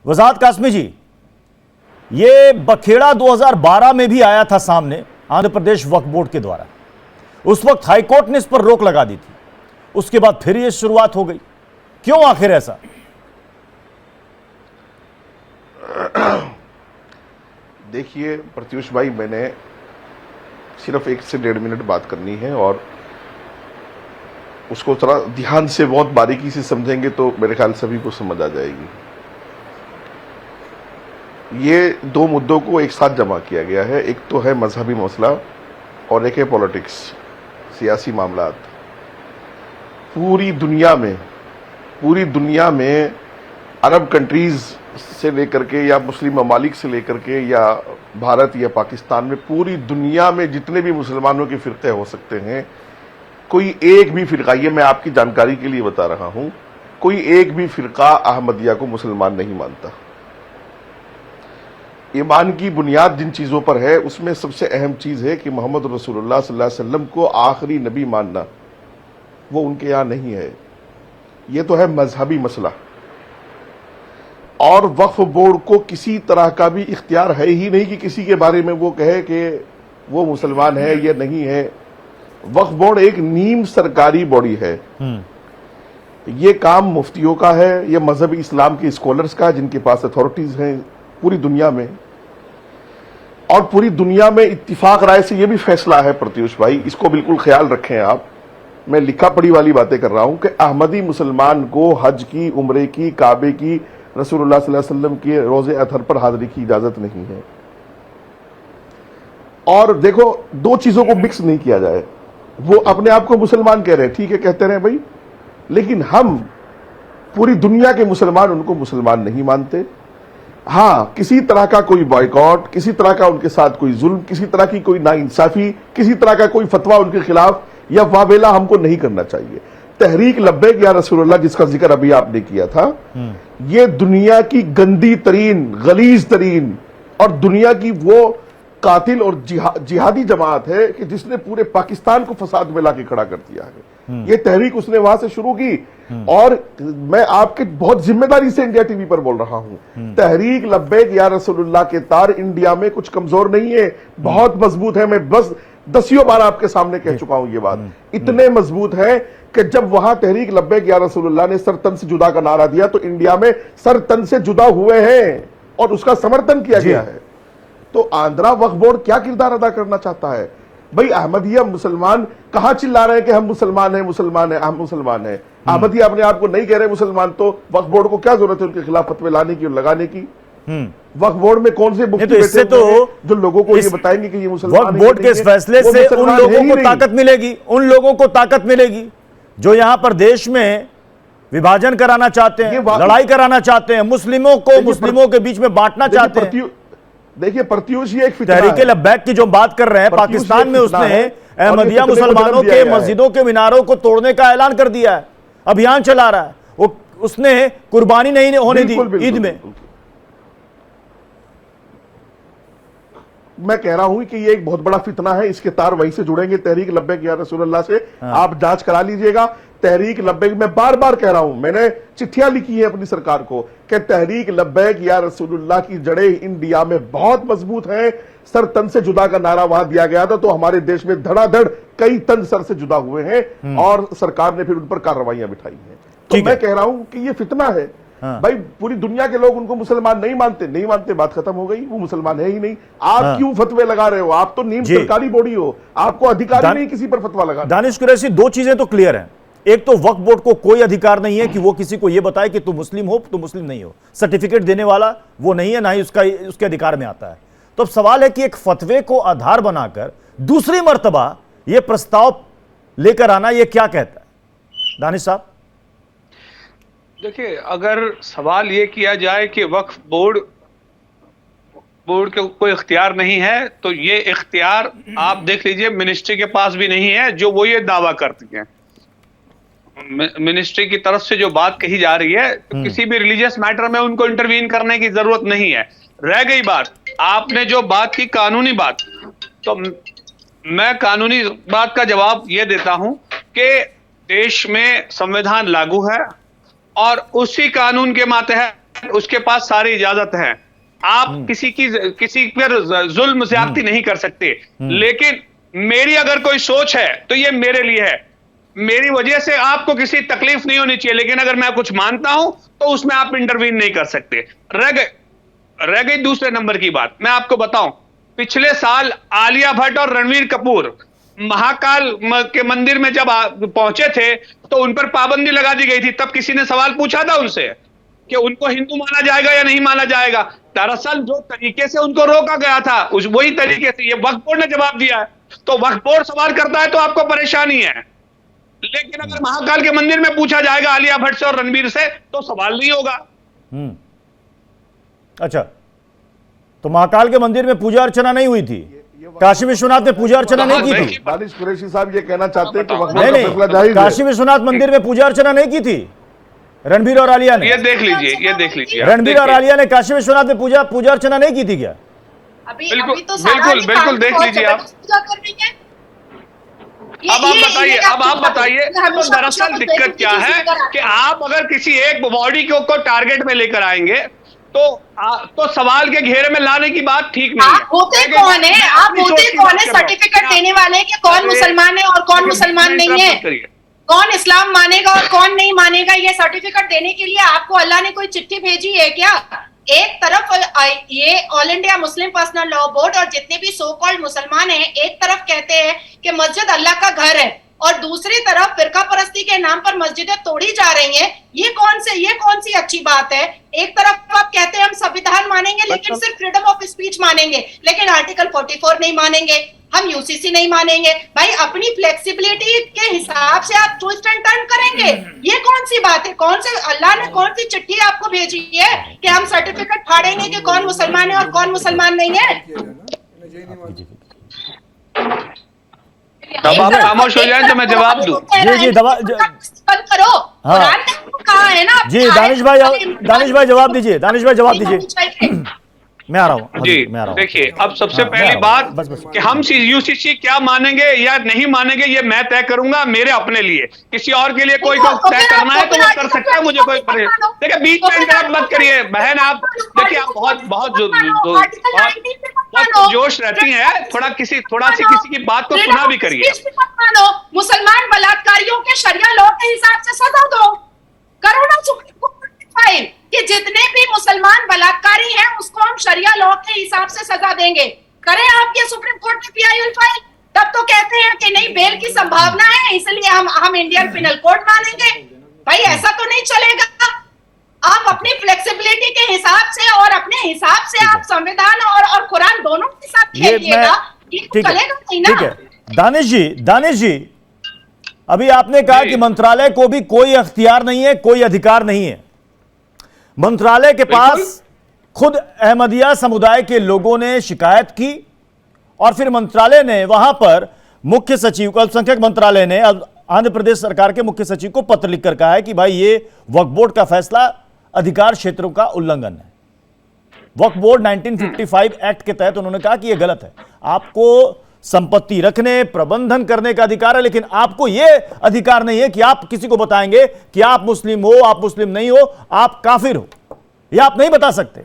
वजाहत कासमी जी, ये बखेड़ा 2012 में भी आया था सामने आंध्र प्रदेश वक्फ बोर्ड के द्वारा। उस वक्त हाईकोर्ट ने इस पर रोक लगा दी थी, उसके बाद फिर ये शुरुआत हो गई। क्यों आखिर ऐसा? देखिए प्रत्युष भाई, मैंने सिर्फ 1 से 1.5 मिनट बात करनी है और उसको थोड़ा ध्यान से बहुत बारीकी से समझेंगे तो मेरे ख्याल सभी को समझ आ जाएगी। ये 2 मुद्दों को एक साथ जमा किया गया है, एक तो है मजहबी मसला और एक है पॉलिटिक्स, सियासी मामलात। पूरी दुनिया में अरब कंट्रीज से लेकर के या मुस्लिम ममालिक से लेकर के या भारत या पाकिस्तान में, पूरी दुनिया में जितने भी मुसलमानों के फिरके हो सकते हैं, कोई एक भी फिरका, ये मैं आपकी जानकारी के लिए बता रहा हूं, कोई एक भी फिरका अहमदिया को मुसलमान नहीं मानता। ईमान की बुनियाद जिन चीजों पर है उसमें सबसे अहम चीज है कि मोहम्मद रसूलुल्लाह सल्लल्लाहु अलैहि वसल्लम को आखिरी नबी मानना, वो उनके यहां नहीं है। ये तो है मजहबी मसला। और वक्फ बोर्ड को किसी तरह का भी इख्तियार है ही नहीं कि किसी के बारे में वो कहे कि वो मुसलमान है या नहीं है। वक्फ बोर्ड एक नीम सरकारी बॉडी है। ये काम मुफ्तियों का है, ये मजहबी इस्लाम के स्कॉलर्स का है जिनके पास अथॉरिटीज हैं पूरी दुनिया में। और पूरी दुनिया में इत्तिफाक राय से ये भी फैसला है प्रत्युष भाई, इसको बिल्कुल ख्याल रखें आप, मैं लिखा पढ़ी वाली बातें कर रहा हूं, कि अहमदी मुसलमान को हज की, उम्रे की, काबे की, रसूलुल्लाह सल्लल्लाहु अलैहि वसल्लम के रोजे अतहर पर हाजिरी की इजाजत नहीं है। और देखो, 2 चीजों को मिक्स नहीं किया जाए। वो अपने आप को मुसलमान कह रहे हैं, ठीक है, कहते रहे भाई, लेकिन हम पूरी दुनिया के मुसलमान उनको मुसलमान नहीं मानते। हां, किसी तरह का कोई बॉयकॉट, किसी तरह का उनके साथ कोई जुल्म, किसी तरह की कोई नाइंसाफी, किसी तरह का कोई फतवा उनके खिलाफ या वावेला हमको नहीं करना चाहिए। तहरीक लब्बैक या रसूलुल्लाह जिसका जिक्र अभी आपने किया था, ये दुनिया की गंदी तरीन, गलीज तरीन और दुनिया की वो कातिल और जिहादी जमात है कि जिसने पूरे पाकिस्तान को फसाद में लाके खड़ा कर दिया है। ये तहरीक उसने वहां से शुरू की। और मैं आपके बहुत जिम्मेदारी से इंडिया टीवी पर बोल रहा हूं, तहरीक लब्बैक या रसूलुल्लाह के तार इंडिया में कुछ कमजोर नहीं है, बहुत मजबूत है। मैं बस 10 बार आपके सामने कह चुका हूं ये बात। इतने मजबूत है कि जब वहां तहरीक लब्बैक या रसूलुल्लाह ने सर तन से जुदा का नारा दिया तो इंडिया में सर तन से जुदा हुए हैं और उसका समर्थन किया गया है। तो आंध्रा वक्फ बोर्ड क्या किरदार अदा करना चाहता है? भाई अहमदिया मुसलमान कहां चिल्ला रहे हैं कि हम मुसलमान हैं, मुसलमान हैं, हम मुसलमान हैं। अहमदिया अपने आप को नहीं कह रहे मुसलमान, तो वक्फ बोर्ड को क्या जरूरत है उनके खिलाफ फतवे लाने की और लगाने की? वक्फ बोर्ड में कौन से मुफ्ती बैठे हुए हैं जो लोगों को ये बताएंगे कि ये मुसलमान? वक्फ बोर्ड के इस फैसले से उन लोगों को ताकत मिलेगी, उन लोगों को ताकत मिलेगी जो यहां पर देश में विभाजन कराना चाहते हैं, लड़ाई कराना चाहते हैं, मुस्लिमों के बीच में बांटना चाहते हैं। देखिए प्रत्युष, ये एक फितना है। तहरीक लब्बैक की जो बात कर रहे हैं, पाकिस्तान में उसने अहमदिया मुसलमानों के मस्जिदों के मीनारों को तोड़ने का ऐलान कर दिया है, अभियान चला रहा है। वो उसने कुर्बानी नहीं होने दी ईद में। मैं कह रहा हूं कि ये एक बहुत बड़ा फितना है, इसके तार वहीं से जुड़ेंगे, तहरीक लब्बैक या रसूलुल्लाह से। आप जांच करा लीजिएगा। तहरीक लब्बैक, मैं बार बार कह रहा हूं, मैंने चिट्ठियां लिखी है अपनी सरकार को कि तहरीक लब्बैक या रसूलुल्लाह की जड़ें इंडिया में बहुत मजबूत हैं। सर तन से जुदा का नारा वहां दिया गया था तो हमारे देश में धड़ाधड़ कई तन सर से जुदा हुए हैं और सरकार ने फिर उन पर कार्रवाइयां बिठाई हैं। तो मैं कह रहा हूं कि ये फितना है। भाई पूरी दुनिया के लोग उनको मुसलमान नहीं मानते, बात खत्म हो गई, वो मुसलमान है ही नहीं। आप क्यों फतवे लगा रहे हो? आप तो नीम सरकारी बॉडी हो, आपको अधिकार नहीं किसी पर फतवा लगा। दानिश कुरैशी, 2 चीजें तो क्लियर हैं। एक तो वक्फ बोर्ड को कोई अधिकार नहीं है कि वो किसी को यह बताए कि तुम मुस्लिम हो, तुम मुस्लिम नहीं हो। सर्टिफिकेट देने वाला वो नहीं है, ना ही उसके अधिकार में आता है। तो अब सवाल है कि एक फतवे को आधार बनाकर दूसरी मर्तबा यह प्रस्ताव लेकर आना, यह क्या कहता है दानिश साहब? देखिए, अगर सवाल ये किया जाए कि वक्फ बोर्ड का कोई इख्तियार नहीं है, तो ये इख्तियार आप देख लीजिए मिनिस्ट्री के पास भी नहीं है जो वो ये दावा करती है। मिनिस्ट्री की तरफ से जो बात कही जा रही है, तो किसी भी रिलीजियस मैटर में उनको इंटरवीन करने की जरूरत नहीं है। रह गई बात, आपने जो बात की कानूनी बात, तो मैं कानूनी बात का जवाब ये देता हूं कि देश में संविधान लागू है और उसी कानून के मातहत उसके पास सारी इजाजत है। आप किसी पर जुल्म ज्यादती नहीं कर सकते। लेकिन मेरी अगर कोई सोच है तो ये मेरे लिए है, मेरी वजह से आपको किसी तकलीफ नहीं होनी चाहिए। लेकिन अगर मैं कुछ मानता हूं तो उसमें आप इंटरवीन नहीं कर सकते। रह गई दूसरे नंबर की बात, मैं आपको बताऊं, पिछले साल आलिया भट्ट और रणवीर कपूर महाकाल के मंदिर में जब पहुंचे थे तो उन पर पाबंदी लगा दी गई थी। तब किसी ने सवाल पूछा था उनसे कि उनको हिंदू माना जाएगा या नहीं माना जाएगा? दरअसल जो तरीके से उनको रोका गया था वही तरीके से ये वक्फ बोर्ड ने जवाब दिया है। तो वक्फ बोर्ड सवाल करता है तो आपको परेशानी है, लेकिन अगर महाकाल के मंदिर में पूछा जाएगा आलिया भट्ट से और रणवीर से तो सवाल नहीं होगा। अच्छा, तो महाकाल के मंदिर में पूजा अर्चना नहीं हुई थी? काशी विश्वनाथ में पूजा अर्चना नहीं की थी? दानिश कुरैशी साहब ये कहना चाहते हैं कि वक्फ नहीं बोर्ड का फैसला जायज है। काशी विश्वनाथ मंदिर में पूजा अर्चना नहीं की थी रणबीर और आलिया ने? ये देख लीजिए रणबीर और आलिया ने काशी विश्वनाथ में पूजा अर्चना नहीं की थी क्या? बिल्कुल देख लीजिए आप। अब आप बताइए तो दरअसल दिक्कत क्या है कि आप अगर किसी एक बॉडी को टारगेट में लेकर आएंगे तो सवाल के घेरे में लाने की बात ठीक नहीं है। आप होते कौन है? आप होते कौन है सर्टिफिकेट देने वाले कि कौन मुसलमान है और कौन मुसलमान नहीं है, कौन इस्लाम मानेगा और कौन नहीं मानेगा? ये सर्टिफिकेट देने के लिए आपको अल्लाह ने कोई चिट्ठी भेजी है क्या? एक तरफ ये all India Muslim personal law board और जितने भी सो कॉल्ड मुसलमान हैं एक तरफ कहते हैं कि मस्जिद अल्लाह का घर है और दूसरी तरफ फिरका परस्ती के नाम पर मस्जिदें तोड़ी जा रही हैं। ये कौन सी अच्छी बात है? एक तरफ आप कहते हैं हम संविधान मानेंगे लेकिन सिर्फ फ्रीडम ऑफ स्पीच मानेंगे, लेकिन आर्टिकल 44 नहीं मानेंगे, हम यूसीसी नहीं मानेंगे। भाई अपनी फ्लेक्सिबिलिटी के हिसाब से आप ट्विस्ट एंड टर्न करेंगे, ये कौन सी बात है? कौन से अल्लाह ने कौन सी चिट्ठी आपको भेजी है कि हम सर्टिफिकेट फाड़ेंगे कि कौन मुसलमान है और कौन मुसलमान नहीं है? अब आप खामोश हो जाए तो मैं जवाब दूं। जी करो। कुरान ने कहा है ना। जी दानिश भाई जवाब दीजिए। मैं आ रहा हूँ जी। देखिए अब सबसे पहली बात कि हम यूसीसी क्या मानेंगे या नहीं मानेंगे ये मैं तय करूंगा मेरे अपने लिए। किसी और के लिए कोई को तय करना है तो वो कर सकता है, मुझे कोई देखिए बीच में इंटरप्ट मत करिए बहन। आप देखिए आप बहुत जोश रहती है, थोड़ा सी किसी की बात को सुना भी करिए। मुसलमान बलात्कारियों के शरिया लॉ के हिसाब से सजा दो, करो ना सुप्रीम कोर्ट फाइल कि जितने भी मुसलमान बलात्कारी हैं उसको हम शरिया लॉ के हिसाब से सजा देंगे। करें आप ये सुप्रीम कोर्ट में पीआईएल फाइल, तब तो कहते हैं कि नहीं बेल की संभावना है इसलिए हम इंडियन पिनल कोड मानेंगे। भाई ऐसा तो नहीं चलेगा। आप अपनी फ्लेक्सिबिलिटी के हिसाब से और अपने हिसाब से आप संविधान और कुरान दोनों के साथ खेलिएगा, ये चलेगा नहीं ना। ठीक है दानिश जी अभी आपने कहा कि मंत्रालय को भी कोई अख्तियार नहीं है, कोई अधिकार नहीं है। मंत्रालय के पास खुद अहमदिया समुदाय के लोगों ने शिकायत की और फिर मंत्रालय ने वहां पर मुख्य सचिव को, अल्पसंख्यक मंत्रालय ने आंध्र प्रदेश सरकार के मुख्य सचिव को पत्र लिखकर कहा है कि भाई ये वक्फ बोर्ड का फैसला अधिकार क्षेत्रों का उल्लंघन है। वक्फ बोर्ड 1955 एक्ट के तहत उन्होंने कहा कि यह गलत है। आपको संपत्ति रखने प्रबंधन करने का अधिकार है, लेकिन आपको यह अधिकार नहीं है कि आप किसी को बताएंगे कि आप मुस्लिम हो, आप मुस्लिम नहीं हो, आप काफिर हो। यह आप नहीं बता सकते।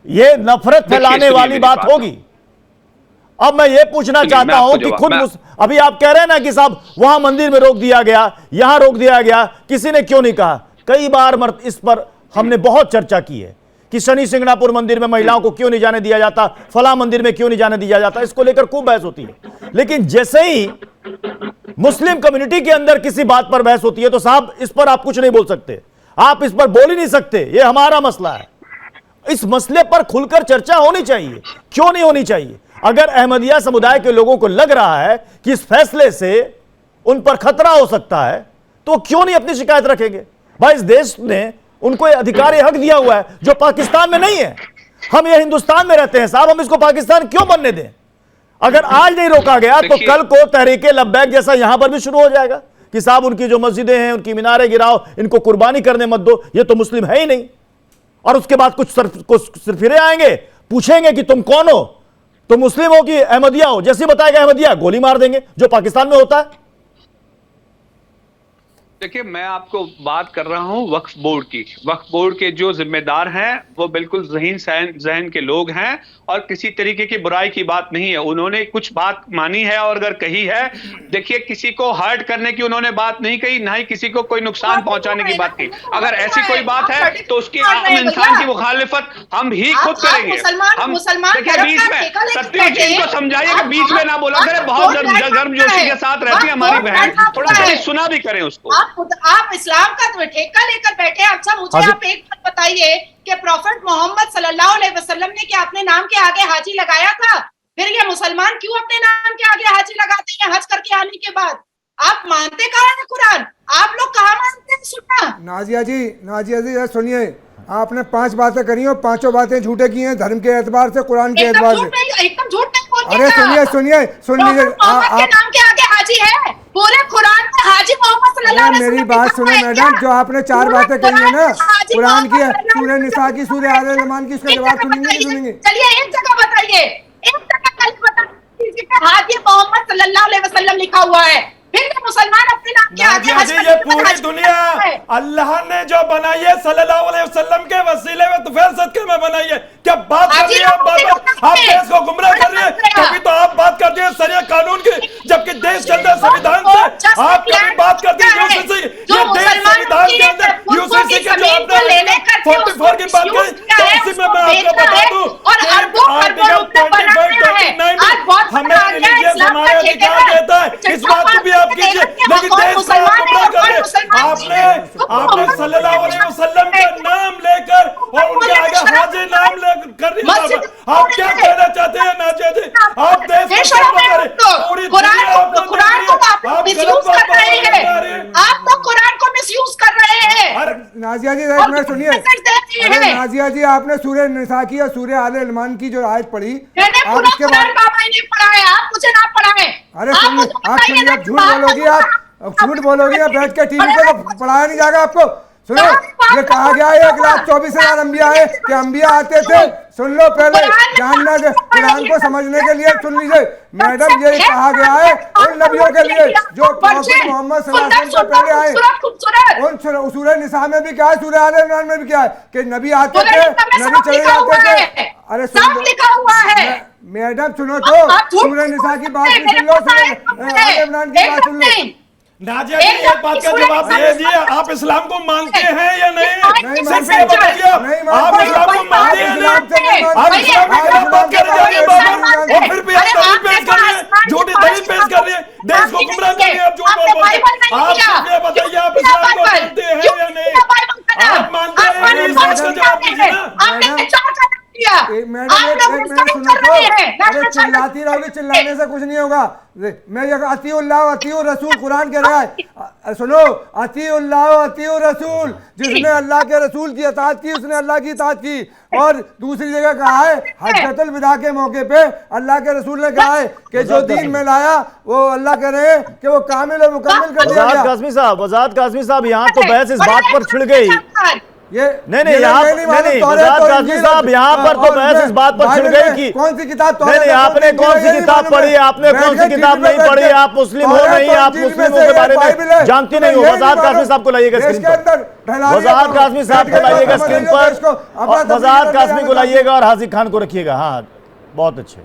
यह नफरत फैलाने वाली बात होगी। अब मैं यह पूछना चाहता हूं कि खुद अभी आप कह रहे हैं ना कि साहब वहां मंदिर में रोक दिया गया, यहां रोक दिया गया, किसी ने क्यों नहीं कहा? कई बार इस पर हमने बहुत चर्चा की है कि शनि सिंगणापुर मंदिर में महिलाओं को क्यों नहीं जाने दिया जाता, फला मंदिर में क्यों नहीं जाने दिया जाता, इसको लेकर खूब बहस होती है। लेकिन जैसे ही मुस्लिम कम्युनिटी के अंदर किसी बात पर बहस होती है तो साहब इस पर आप कुछ नहीं बोल सकते, आप इस पर बोल ही नहीं सकते, यह हमारा मसला है। इस मसले पर खुलकर चर्चा होनी चाहिए। क्यों नहीं होनी चाहिए? अगर अहमदिया समुदाय के लोगों को लग रहा है कि इस फैसले से उन पर खतरा हो सकता है तो क्यों नहीं अपनी शिकायत रखेंगे? भाई इस देश ने उनको ये अधिकार हक दिया हुआ है जो पाकिस्तान में नहीं है। हम ये हिंदुस्तान में रहते हैं साहब, हम इसको पाकिस्तान क्यों बनने दें? अगर आज नहीं रोका गया तो कल को तहरीके लब्बैक जैसा यहां पर भी शुरू हो जाएगा कि साहब उनकी जो मस्जिदें हैं उनकी मीनारें गिराओ, इनको कुर्बानी करने मत दो, ये तो मुस्लिम है ही नहीं। और उसके बाद कुछ सिरफिरे आएंगे, पूछेंगे कि तुम कौन हो, तुम मुस्लिम हो कि अहमदिया हो? जैसे बताएगा अहमदिया, गोली मार देंगे, जो पाकिस्तान में होता है। देखिए, मैं आपको बात कर रहा हूं वक्फ बोर्ड की। वक्फ बोर्ड के जो जिम्मेदार हैं वो बिल्कुल जहन के लोग हैं और किसी तरीके की बुराई की बात नहीं है। उन्होंने कुछ बात मानी है और अगर कही है, देखिए किसी को हर्ट करने की उन्होंने बात नहीं कही, ना ही किसी को कोई नुकसान पहुंचाने की बात कही। अगर ऐसी कोई बात है तो उसकी आम इंसान की मुखालिफत हम ही खुद करेंगे। हम देखिए, बीच में सत्यजीत जी को समझाइए कि बीच में ना बोला करें। बहुत गर्मजोशी के साथ रहती है हमारी बहन, थोड़ा सा सुना भी करें उसको। आप इस्लाम का ठेका लेकर बैठे। अच्छा, मुझे आप एक बात बताइए कि प्रॉफेट मोहम्मद सल्लल्लाहु अलैहि वसल्लम ने क्या अपने नाम के आगे हाजी लगाया था? फिर ये मुसलमान क्यों अपने नाम के आगे हाजी लगाते हैं हज करके आने के बाद? आप मानते कहाँ हैं कुरान? आप लोग कहाँ मानते हैं सुन्ना? नाजिया जी सुनिए, आपने 5 बातें करी और 5 बातें झूठे की हैं, धर्म के एतबार से, कुरान के एतबार से। एकदम झूठ नहीं बोलते। अरे सुनिए सुन लीजिए, आपके नाम के आगे हाजी है, पूरे कुरान में हाजी मोहम्मद सल्लल्लाहु अलैहि वसल्लम मेरी बात सुने मैडम, जो आपने 4 बातें कही है ना कुरान की, सूरह निसा की, सूरह आले इमरान की, उसका जवाब सुनेंगे नहीं सुनेंगे? चलिए एक जगह बताइए, एक जगह बताइए हाजी मोहम्मद सल्लल्लाहु अलैहि वसल्लम लिखा हुआ है, फिर ये मुसलमान अपने नाम के आगे हज ये पूरी दुनिया अल्लाह ने जो बनाई है सल्लल्लाहु अलैहि वसल्लम के वसीले में तो फिर सदके में बनाई है। क्या बात कर रही है आप देश को गुमराह कर रही है। कभी तो आप बात करती है शरिया कानून की, जबकि देश के अंदर संविधान से आप कभी बात करती है यूसीसी। ये देश संविधान के अंदर यूसीसी के जो आपने 44 की बात करी, तो उसी में मैं आपको बता दूं आर्टिकल 25-29 हमें रिलीजियस हमारे अधिकार देता है। इस बात को भी आप कीजिए, लेकिन देश को आप गुमराह कर रहे हैं। आपने सल्लल्लाहु अलैहि वसल्लम का नाम लेकर और उनके आगे हाजी नाम लेकर कर रही है। आप क्या कहना चाहते हैं नाजिया जी? आप देश को क्या करें? पूरी कुरान को आप मिसयूज कर रहे हैं। आप तो कुरान को मिसयूज कर रहे हैं। नाजिया जी एक मिनट सुनिए। अरे नाजिया जी, आपने सूरह निसा की और सूरह आले इमरान की जो आयत पढ़ी, आप इसके बाद पढ़ा है, आप मुझे ना पढ़ाए। अरे सुनिए, आप झूठ बोलोगी, आप झूठ बोलोगी, बैठ के टीवी पे तो पढ़ाया नहीं जाएगा आपको। सुनो, ये कहा गया है 1,24,000 अंबिया है कि अंबिया आते थे। सुन लो, पहले जानना कुरान को समझने के लिए सुन लीजिए मैडम, ये कहा गया है उन नबियों के लिए जो प्रॉफेट मोहम्मद सल्लल्लाहु अलैहि वसल्लम से पहले आए। उन सूरह निसा में भी क्या है, सूरह आले इमरान में भी क्या है कि नबी आते थे, नबी चले जाते थे। अरे सुन मैडम, सुनो तो, सूरह निसा की बात भी सुन लो, सूरह आले इमरान की बात सुन लो। नाजिया जी एक बात का जवाब दीजिए, आप इस्लाम को मानते हैं या नहीं? सिर्फ ये बताइए, आप इस्लाम को मानते हैं या नहीं? आप इस्लाम की क्या बात कर रही है और फिर भी आप दलील पेश कर रही है, झूठी दलील पेश कर रही है, देश को गुमराह कर रही है। आप झूठ बोल रहे हैं। आप सिर्फ ये बताइए, आप इस्लाम को मानते हैं या नहीं? आप मानते हैं या नहीं, इस बात का जवाब दीजिए ना। मैडम एक मिनट सुनो तो, अरे चिल्लाती रहोगी, चिल्लाने से कुछ नहीं होगा। मैं ये अतीउल्लाह अतीउर रसूल कुरान कह रहा है। सुनो, अतीउल्लाह अतीउर रसूल, जिसने अल्लाह के रसूल की इताअत की उसने अल्लाह की इताअत की। और दूसरी जगह कहा है हज्जतुल विदा के मौके पे अल्लाह के रसूल ने कहा है कि जो दीन में लाया वो अल्लाह कह रहे हैं कि वो कामिल और मुकम्मल कर दिया गया। वज़ात काज़मी साहब, यहाँ तो बहस इस बात पर छिड़ गई। ये नहीं यहाँ वज़ात काज़मी साहब, यहाँ पर तो बहस इस बात पर छिड़ गई कि कौन सी किताब, नहीं आपने कौन सी किताब पढ़ी, आपने कौन सी किताब नहीं पढ़ी, आप मुस्लिम हो नहीं, आप मुस्लिमों के बारे में जानती नहीं हो। वज़ात काज़मी साहब को लाइएगा स्क्रीन पर, वज़ात काज़मी साहब को लाइएगा स्क्रीन पर, वज़ात काज़मी को लाइएगा और हाजी खान को रखिएगा। हाँ बहुत अच्छे।